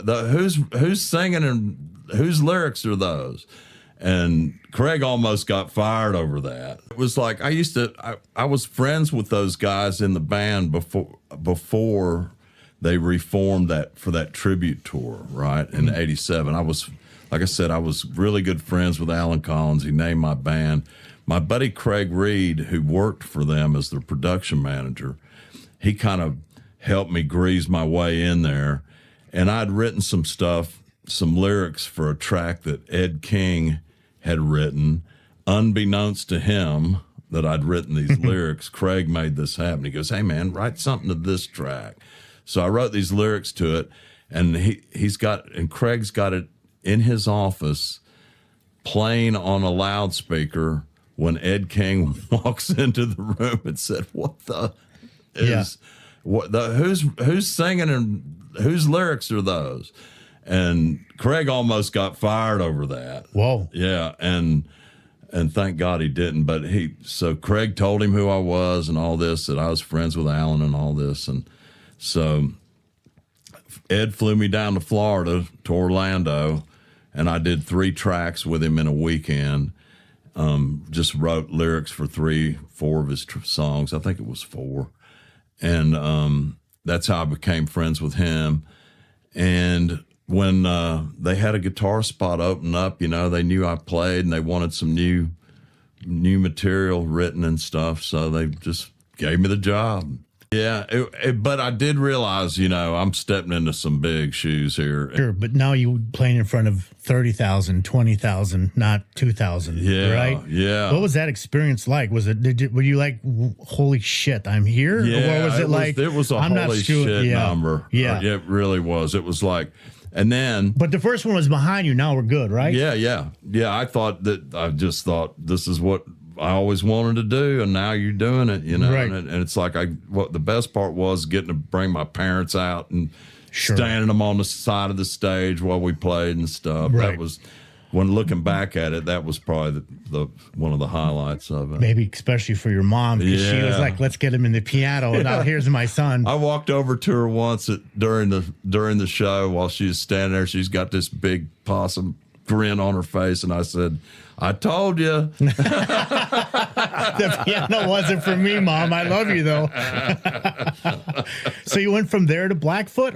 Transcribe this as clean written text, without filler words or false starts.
who's singing and whose lyrics are those? And Craig almost got fired over that. It was like I was friends with those guys in the band before they reformed that for that tribute tour, right? In '87. Like I said, I was really good friends with Alan Collins. He named my band. My buddy Craig Reed, who worked for them as their production manager, he kind of helped me grease my way in there. And I'd written some lyrics for a track that Ed King had written. Unbeknownst to him that I'd written these lyrics, Craig made this happen. He goes, "Hey man, write something to this track." So I wrote these lyrics to it, and Craig's got it in his office playing on a loudspeaker when Ed King walks into the room and said, "What the is who's singing and whose lyrics are those?" And Craig almost got fired over that. Whoa. Yeah, and thank God he didn't. But so Craig told him who I was and all this, that I was friends with Alan and all this. And so Ed flew me down to Florida, to Orlando, and I did 3 tracks with him in a weekend. Just wrote lyrics for 4 of his songs. I think it was 4. And that's how I became friends with him. And when they had a guitar spot open up, they knew I played and they wanted some new material written and stuff. So they just gave me the job. Yeah, but I did realize, I'm stepping into some big shoes here. Sure, but now you playing in front of 30,000, 20,000, not 2,000, yeah, right? Yeah. What was that experience like? Were you like, holy shit, I'm here? Yeah, or was it like, it was a holy shit number. Yeah. It really was. It was like, and then. But the first one was behind you. Now we're good, right? Yeah. I just thought this is what I always wanted to do, and now you're doing it, Right. And it's like what the best part was getting to bring my parents out and Sure. standing them on the side of the stage while we played and stuff. Right. That was, when looking back at it, that was probably the one of the highlights of it. Maybe especially for your mom, because she was like, "Let's get him in the piano." And now here's my son. I walked over to her once during the show while she was standing there. She's got this big possum grin on her face, and I said, "I told you." The piano wasn't for me, Mom. I love you, though. So you went from there to Blackfoot?